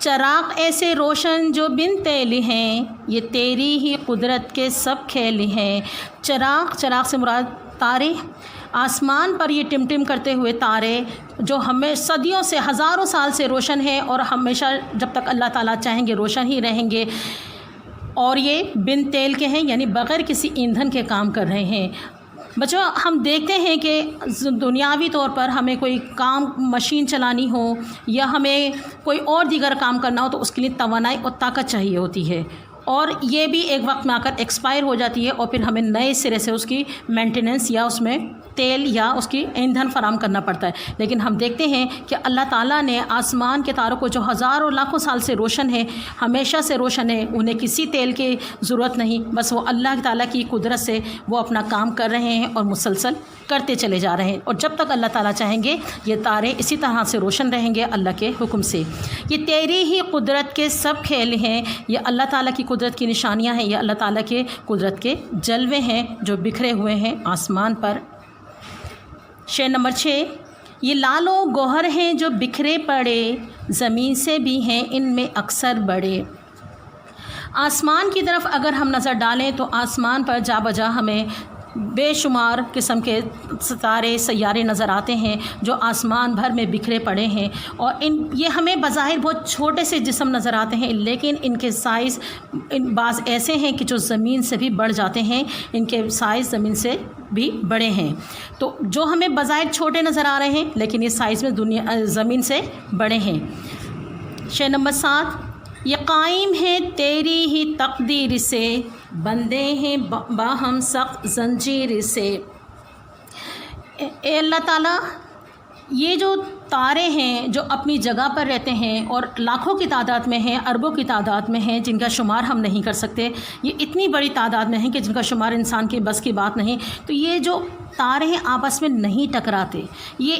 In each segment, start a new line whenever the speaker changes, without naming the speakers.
چراغ ایسے روشن جو بن تیل ہیں، یہ تیری ہی قدرت کے سب کھیل ہیں۔ چراغ سے مراد تارے، آسمان پر یہ ٹم کرتے ہوئے تارے جو ہمیں صدیوں سے، ہزاروں سال سے روشن ہیں اور ہمیشہ جب تک اللہ تعالیٰ چاہیں گے روشن ہی رہیں گے، اور یہ بن تیل کے ہیں، یعنی بغیر کسی ایندھن کے کام کر رہے ہیں۔ بچوں، ہم دیکھتے ہیں کہ دنیاوی طور پر ہمیں کوئی کام مشین چلانی ہو یا ہمیں کوئی اور دیگر کام کرنا ہو تو اس کے لیے توانائی اور طاقت چاہیے ہوتی ہے، اور یہ بھی ایک وقت میں آ کر ایکسپائر ہو جاتی ہے، اور پھر ہمیں نئے سرے سے اس کی مینٹیننس یا اس میں تیل یا اس کی ایندھن فراہم کرنا پڑتا ہے۔ لیکن ہم دیکھتے ہیں کہ اللہ تعالیٰ نے آسمان کے تاروں کو جو ہزاروں لاکھوں سال سے روشن ہے، ہمیشہ سے روشن ہے، انہیں کسی تیل کی ضرورت نہیں، بس وہ اللہ تعالیٰ کی قدرت سے وہ اپنا کام کر رہے ہیں اور مسلسل کرتے چلے جا رہے ہیں، اور جب تک اللہ تعالیٰ چاہیں گے یہ تارے اسی طرح سے روشن رہیں گے اللہ کے حکم سے۔ یہ تیری ہی قدرت کے سب کھیل ہیں، یہ اللہ تعالیٰ کی قدرت کی نشانیاں ہیں، یہ اللہ تعالیٰ کے قدرت کے جلوے ہیں جو بکھرے ہوئے ہیں آسمان پر۔ شعر نمبر 6، یہ لال و گوہر ہیں جو بکھرے پڑے، زمین سے بھی ہیں ان میں اکثر بڑے۔ آسمان کی طرف اگر ہم نظر ڈالیں تو آسمان پر جا بجا ہمیں بے شمار قسم کے ستارے سیارے نظر آتے ہیں جو آسمان بھر میں بکھرے پڑے ہیں، اور یہ ہمیں بظاہر بہت چھوٹے سے جسم نظر آتے ہیں، لیکن ان کے سائز بعض ایسے ہیں کہ جو زمین سے بھی بڑھ جاتے ہیں، ان کے سائز زمین سے بھی بڑے ہیں۔ تو جو ہمیں بظاہر چھوٹے نظر آ رہے ہیں لیکن یہ سائز میں زمین سے بڑے ہیں۔ شعر نمبر 7، یہ قائم ہے تیری ہی تقدیر سے، بندے ہیں باہم سخت زنجیر سے۔ اے اللہ تعالیٰ، یہ جو تارے ہیں جو اپنی جگہ پر رہتے ہیں اور لاکھوں کی تعداد میں ہیں، اربوں کی تعداد میں ہیں، جن کا شمار ہم نہیں کر سکتے، یہ اتنی بڑی تعداد میں ہیں کہ جن کا شمار انسان کے بس کی بات نہیں، تو یہ جو تارے ہیں آپس میں نہیں ٹکراتے، یہ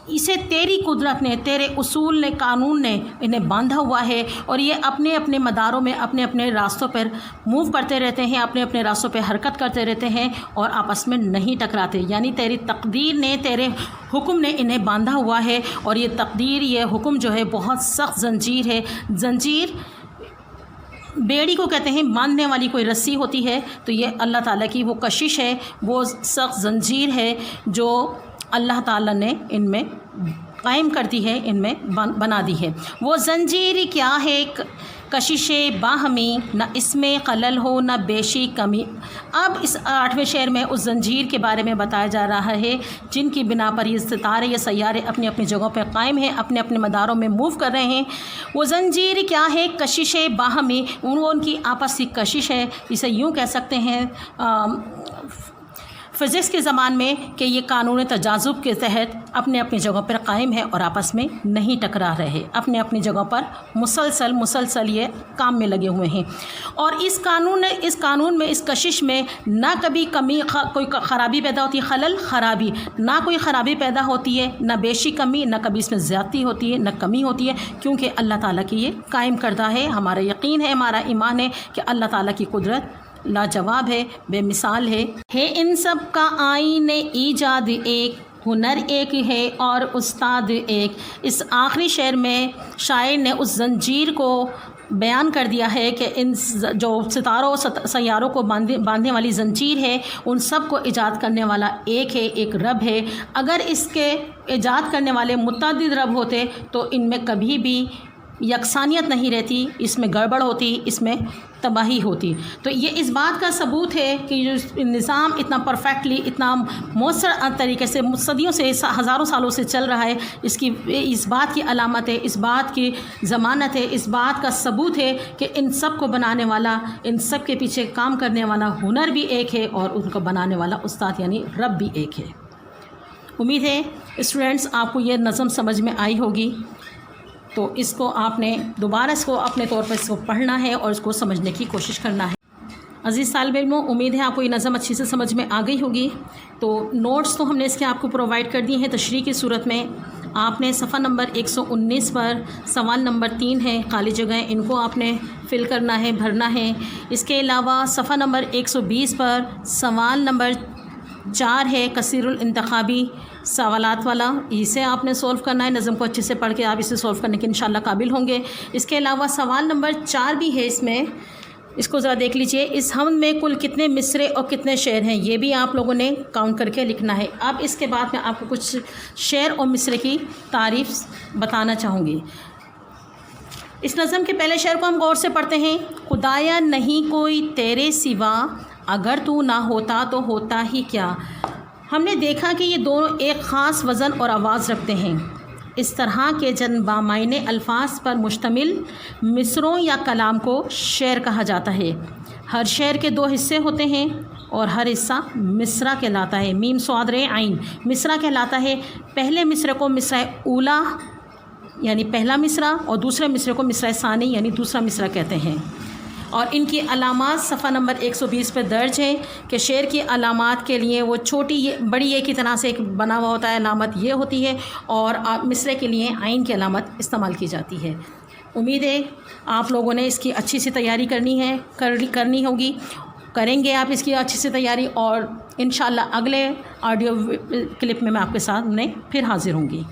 اسے تیری قدرت نے، تیرے اصول نے، قانون نے انہیں باندھا ہوا ہے، اور یہ اپنے اپنے مداروں میں اپنے اپنے راستوں پر موو کرتے رہتے ہیں، اپنے اپنے راستوں پہ حرکت کرتے رہتے ہیں اور آپس میں نہیں ٹکراتے، یعنی تیری تقدیر نے، تیرے حکم نے انہیں باندھا ہوا ہے، اور یہ تقدیر، یہ حکم جو ہے بہت سخت زنجیر ہے۔ زنجیر بیڑی کو کہتے ہیں، باندھنے والی کوئی رسی ہوتی ہے، تو یہ اللہ تعالیٰ کی وہ کشش ہے، وہ سخت زنجیر ہے جو اللہ تعالیٰ نے ان میں قائم کر دی ہے، ان میں بنا دی ہے۔ وہ زنجیر کیا ہے کشش باہمی، نہ اس میں خلل ہو نہ بیشی کمی۔ اب اس 8ویں شعر میں اس زنجیر کے بارے میں بتایا جا رہا ہے جن کی بنا پر یہ ستارے یا سیارے اپنی اپنی جگہوں پہ قائم ہیں، اپنے اپنے مداروں میں موو کر رہے ہیں۔ وہ زنجیر کیا ہے کشش باہمی، ان کی آپس کی کشش ہے، اسے یوں کہہ سکتے ہیں فزکس کے زمان میں کہ یہ قانون تجاذب کے تحت اپنے اپنی جگہوں پر قائم ہے اور آپس میں نہیں ٹکرا رہے، اپنے اپنی جگہوں پر مسلسل یہ کام میں لگے ہوئے ہیں، اور اس قانون میں، اس کشش میں نہ کبھی کمی، کوئی خرابی پیدا ہوتی ہے، خلل خرابی، نہ کوئی خرابی پیدا ہوتی ہے، نہ بیشی کمی، نہ کبھی اس میں زیادتی ہوتی ہے، نہ کمی ہوتی ہے، کیونکہ اللہ تعالیٰ کی یہ قائم کردہ ہے۔ ہمارا یقین ہے، ہمارا ایمان ہے کہ اللہ تعالیٰ کی قدرت لاجواب ہے، بے مثال ہے۔ ان سب کا آئین ایجاد ایک، ہنر ایک ہے اور استاد ایک۔ اس آخری شعر میں شاعر نے اس زنجیر کو بیان کر دیا ہے کہ ان جو ستاروں سیاروں کو باندھنے والی زنجیر ہے، ان سب کو ایجاد کرنے والا ایک ہے، ایک رب ہے۔ اگر اس کے ایجاد کرنے والے متعدد رب ہوتے تو ان میں کبھی بھی یکسانیت نہیں رہتی، اس میں گڑبڑ ہوتی، اس میں تباہی ہوتی۔ تو یہ اس بات کا ثبوت ہے کہ جو نظام اتنا پرفیکٹلی، اتنا مؤثر طریقے سے صدیوں سے، ہزاروں سالوں سے چل رہا ہے، اس بات کی علامت ہے، اس بات کی ضمانت ہے، اس بات کا ثبوت ہے کہ ان سب کو بنانے والا، ان سب کے پیچھے کام کرنے والا ہنر بھی ایک ہے، اور ان کو بنانے والا استاد یعنی رب بھی ایک ہے۔ امید ہے اسٹوڈنٹس آپ کو یہ نظم سمجھ میں آئی ہوگی، تو اس کو آپ نے دوبارہ اس کو اپنے طور پر اس کو پڑھنا ہے اور اس کو سمجھنے کی کوشش کرنا ہے۔ عزیز طالب علموں، امید ہے آپ کو یہ نظم اچھی سے سمجھ میں آ گئی ہوگی۔ تو نوٹس تو ہم نے اس کے آپ کو پرووائڈ کر دی ہیں تشریح کی صورت میں۔ آپ نے صفحہ نمبر 119 پر سوال نمبر 3 ہے، خالی جگہیں، ان کو آپ نے فل کرنا ہے، بھرنا ہے۔ اس کے علاوہ صفحہ نمبر 120 پر سوال نمبر 4 ہے کثیر الانتخابی سوالات والا، اسے آپ نے سولو کرنا ہے، نظم کو اچھے سے پڑھ کے آپ اسے سولو کرنے کے انشاءاللہ قابل ہوں گے۔ اس کے علاوہ سوال نمبر 4 بھی ہے اس میں، اس کو ذرا دیکھ لیجئے، اس حمد میں کل کتنے مصرے اور کتنے شعر ہیں، یہ بھی آپ لوگوں نے کاؤنٹ کر کے لکھنا ہے۔ اب اس کے بعد میں آپ کو کچھ شعر اور مصرے کی تعریف بتانا چاہوں گی۔ اس نظم کے پہلے شعر کو ہم غور سے پڑھتے ہیں۔ خدایا نہیں کوئی تیرے سوا، اگر تو نہ ہوتا تو ہوتا ہی کیا۔ ہم نے دیکھا کہ یہ دونوں ایک خاص وزن اور آواز رکھتے ہیں۔ اس طرح کے جن بامعنی الفاظ پر مشتمل مصروں یا کلام کو شعر کہا جاتا ہے۔ ہر شعر کے 2 حصے ہوتے ہیں اور ہر حصہ مصرع کہلاتا ہے۔ میم صاد ر عین مصرع کہلاتا ہے۔ پہلے مصرع کو مصرع اولا یعنی پہلا مصرع، اور دوسرے مصرع کو مصرع ثانی یعنی دوسرا مصرع کہتے ہیں۔ اور ان کی علامات صفحہ نمبر 120 پہ درج ہے کہ شعر کی علامات کے لیے وہ چھوٹی بڑی یہ کی طرح سے ایک بنا ہوا ہوتا ہے، علامت یہ ہوتی ہے، اور مصرع کے لیے عین کی علامت استعمال کی جاتی ہے۔ امید ہے آپ لوگوں نے اس کی اچھی سی تیاری کرنی ہوگی، کریں گے آپ اس کی اچھی سی تیاری، اور انشاءاللہ اگلے آڈیو کلپ میں آپ کے ساتھ پھر حاضر ہوں گی۔